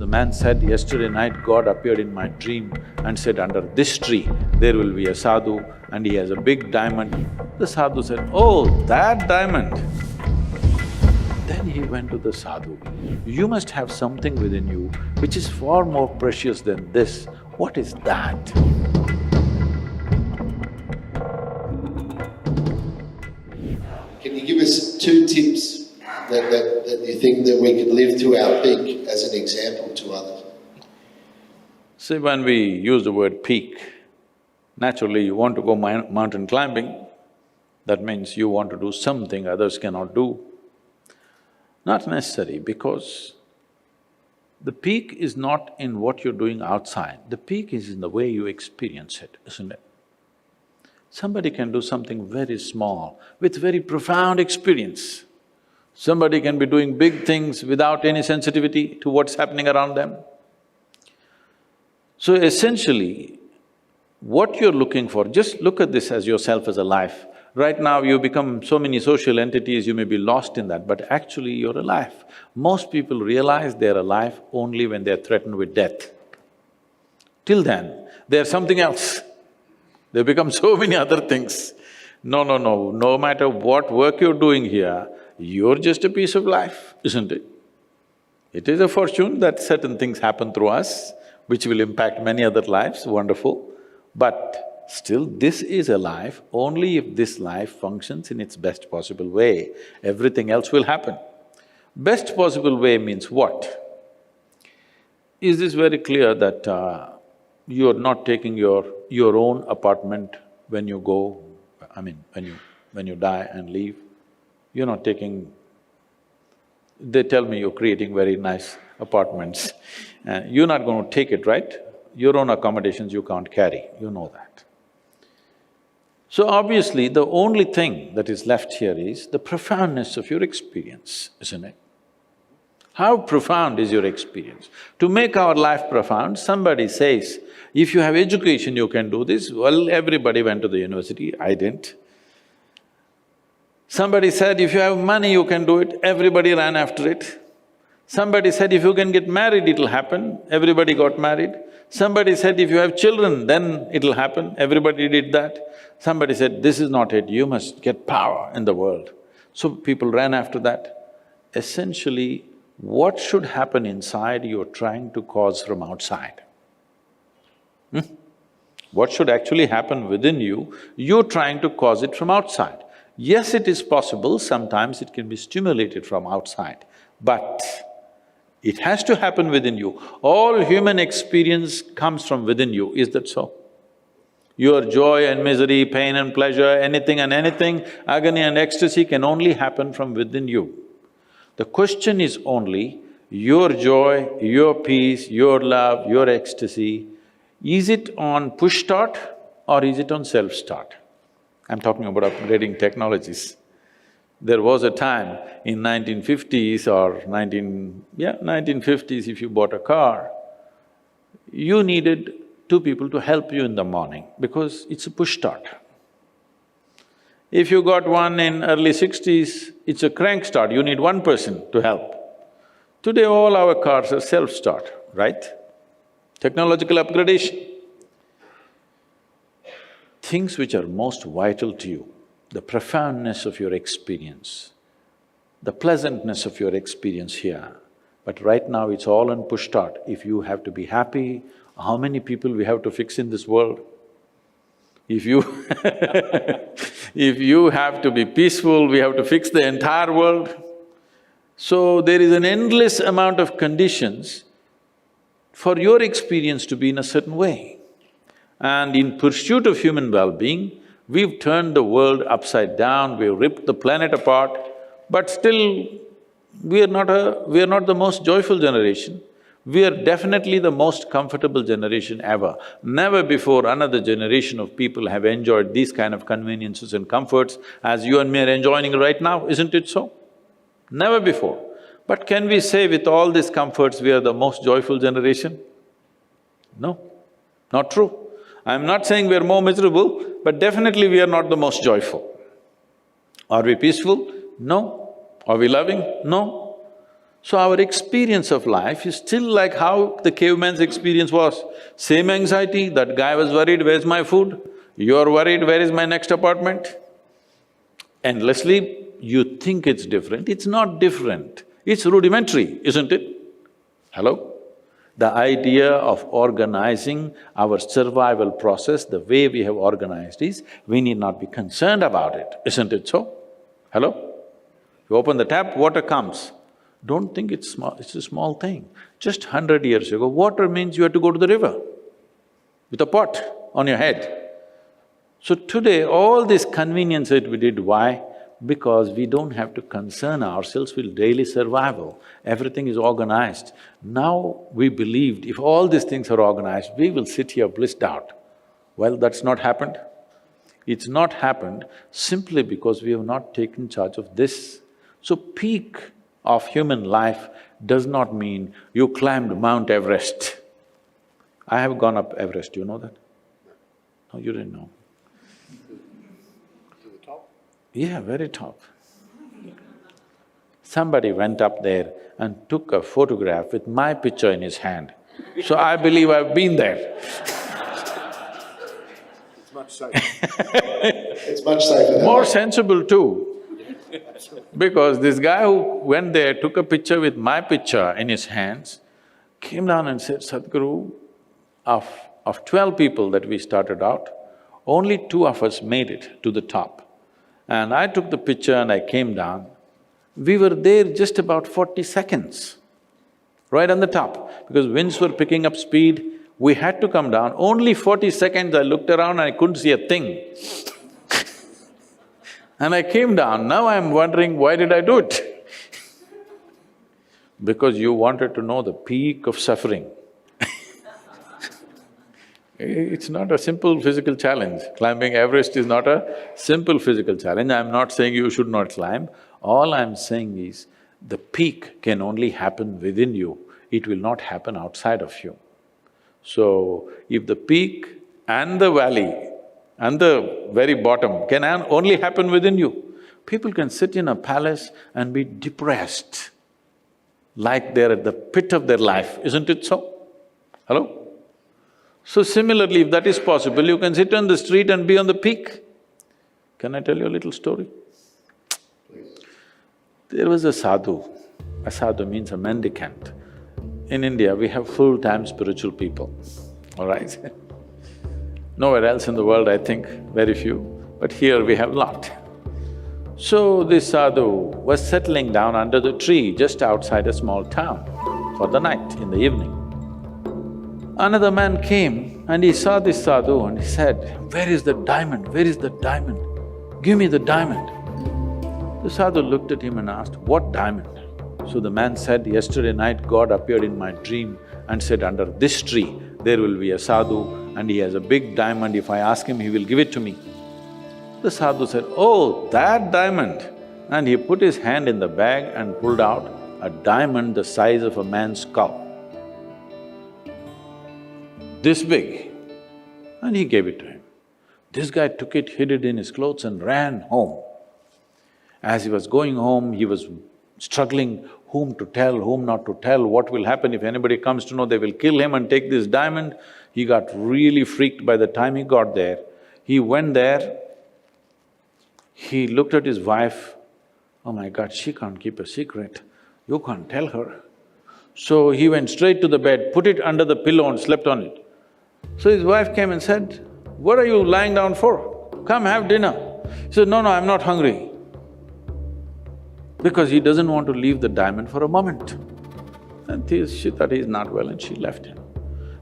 The man said, yesterday night God appeared in my dream and said, under this tree there will be a sadhu and he has a big diamond. The sadhu said, oh, that diamond. Then he went to the sadhu. You must have something within you which is far more precious than this. What is that? Can you give us 2 tips that you think that we could live to our peak as an example to others? See, when we use the word peak, naturally you want to go mountain climbing, that means you want to do something others cannot do. Not necessary, because the peak is not in what you're doing outside, the peak is in the way you experience it, isn't it? Somebody can do something very small with very profound experience. Somebody can be doing big things without any sensitivity to what's happening around them. So essentially, what you're looking for, just look at this as yourself as a life. Right now you become so many social entities, you may be lost in that, but actually you're alive. Most people realize they're alive only when they're threatened with death. Till then, they're something else. They become so many other things. No matter what work you're doing here, you're just a piece of life, isn't it? It is a fortune that certain things happen through us, which will impact many other lives, wonderful. But still, this is a life only if this life functions in its best possible way, everything else will happen. Best possible way means what? Is this very clear that you're not taking your own apartment when you go, when you die and leave? You're not taking… They tell me you're creating very nice apartments, you're not going to take it, right? Your own accommodations you can't carry, you know that. So obviously, the only thing that is left here is the profoundness of your experience, isn't it? How profound is your experience? To make our life profound, somebody says, if you have education you can do this, well, everybody went to the university, I didn't. Somebody said, if you have money you can do it, everybody ran after it. Somebody said, if you can get married it'll happen, everybody got married. Somebody said, if you have children then it'll happen, everybody did that. Somebody said, this is not it, you must get power in the world. So people ran after that. Essentially, what should happen inside you're trying to cause from outside. What should actually happen within you, you're trying to cause it from outside. Yes, it is possible, sometimes it can be stimulated from outside, but it has to happen within you. All human experience comes from within you, is that so? Your joy and misery, pain and pleasure, anything and anything, agony and ecstasy can only happen from within you. The question is only, your joy, your peace, your love, your ecstasy, is it on push start or is it on self-start? I'm talking about upgrading technologies. There was a time in 1950s or 1950s, if you bought a car, you needed 2 people to help you in the morning because it's a push start. If you got one in early 60s, it's a crank start, you need 1 person to help. Today all our cars are self-start, right? Technological upgradation. Things which are most vital to you, the profoundness of your experience, the pleasantness of your experience here, but right now it's all on push start. If you have to be happy, how many people we have to fix in this world? If you if you have to be peaceful, we have to fix the entire world. So there is an endless amount of conditions for your experience to be in a certain way. And in pursuit of human well-being, we've turned the world upside down, we've ripped the planet apart, but still we are not the most joyful generation. We are definitely the most comfortable generation ever. Never before another generation of people have enjoyed these kind of conveniences and comforts as you and me are enjoying right now, isn't it so? Never before. But can we say with all these comforts we are the most joyful generation? No, not true. I'm not saying we are more miserable, but definitely we are not the most joyful. Are we peaceful? No. Are we loving? No. So our experience of life is still like how the caveman's experience was. Same anxiety, that guy was worried, where's my food? You're worried, where is my next apartment? Endlessly, you think it's different, it's not different. It's rudimentary, isn't it? Hello? The idea of organizing our survival process the way we have organized is, we need not be concerned about it, isn't it so? Hello? You open the tap, water comes. Don't think it's small, it's a small thing. Just 100 years ago, water means you had to go to the river with a pot on your head. So today, all this convenience that we did, why? Because we don't have to concern ourselves with daily survival. Everything is organized. Now we believed if all these things are organized, we will sit here blissed out. Well, that's not happened. It's not happened simply because we have not taken charge of this. So peak of human life does not mean you climbed Mount Everest. I have gone up Everest, you know that? No, you didn't know. To the top? Yeah, very top. Somebody went up there and took a photograph with my picture in his hand. So I believe I've been there. It's much safer. It's much safer than More that. sensible too. Because this guy who went there, took a picture with my picture in his hands, came down and said, Sadhguru, of 12 people that we started out, only 2 of us made it to the top. And I took the picture and I came down. We were there just about 40 seconds, right on the top, because winds were picking up speed, we had to come down. Only 40 seconds I looked around and I couldn't see a thing. And I came down, now I'm wondering, why did I do it? Because you wanted to know the peak of suffering. It's not a simple physical challenge. Climbing Everest is not a simple physical challenge. I'm not saying you should not climb. All I'm saying is, the peak can only happen within you, it will not happen outside of you. So, if the peak and the valley and the very bottom can only happen within you, people can sit in a palace and be depressed, like they're at the pit of their life, isn't it so? Hello? So similarly, if that is possible, you can sit on the street and be on the peak. Can I tell you a little story? There was a sadhu means a mendicant. In India, we have full-time spiritual people, all right? Nowhere else in the world, I think, very few, but here we have a lot. So this sadhu was settling down under the tree just outside a small town for the night, in the evening. Another man came and he saw this sadhu and he said, "Where is the diamond? Where is the diamond? Give me the diamond." The sadhu looked at him and asked, "What diamond?" So the man said, "Yesterday night God appeared in my dream and said, under this tree there will be a sadhu and he has a big diamond, if I ask him, he will give it to me." The sadhu said, "Oh, that diamond!" And he put his hand in the bag and pulled out a diamond the size of a man's skull, this big, and he gave it to him. This guy took it, hid it in his clothes and ran home. As he was going home, he was struggling whom to tell, whom not to tell, what will happen if anybody comes to know, they will kill him and take this diamond. He got really freaked by the time he got there. He went there, he looked at his wife, "Oh my God, she can't keep a secret, you can't tell her." So he went straight to the bed, put it under the pillow and slept on it. So his wife came and said, "What are you lying down for? Come have dinner." He said, "No, no, I'm not hungry." Because he doesn't want to leave the diamond for a moment. And she thought he's not well and she left him.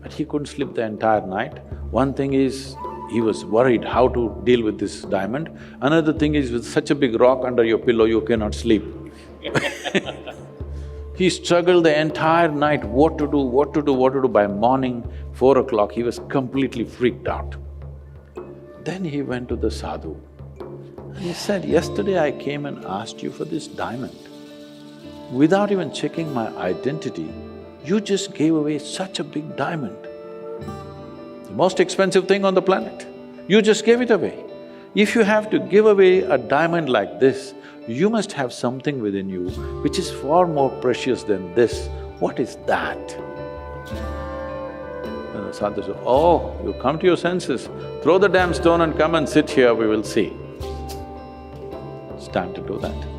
But he couldn't sleep the entire night. One thing is, he was worried how to deal with this diamond. Another thing is, with such a big rock under your pillow, you cannot sleep. He struggled the entire night, what to do, what to do, what to do. By morning, 4 o'clock, he was completely freaked out. Then he went to the sadhu and he said, "Yesterday I came and asked you for this diamond. Without even checking my identity, you just gave away such a big diamond. The most expensive thing on the planet, you just gave it away. If you have to give away a diamond like this, you must have something within you which is far more precious than this. What is that? And the sadhu said, oh, you come to your senses, throw the damn stone and come and sit here, we will see. It's time to do that.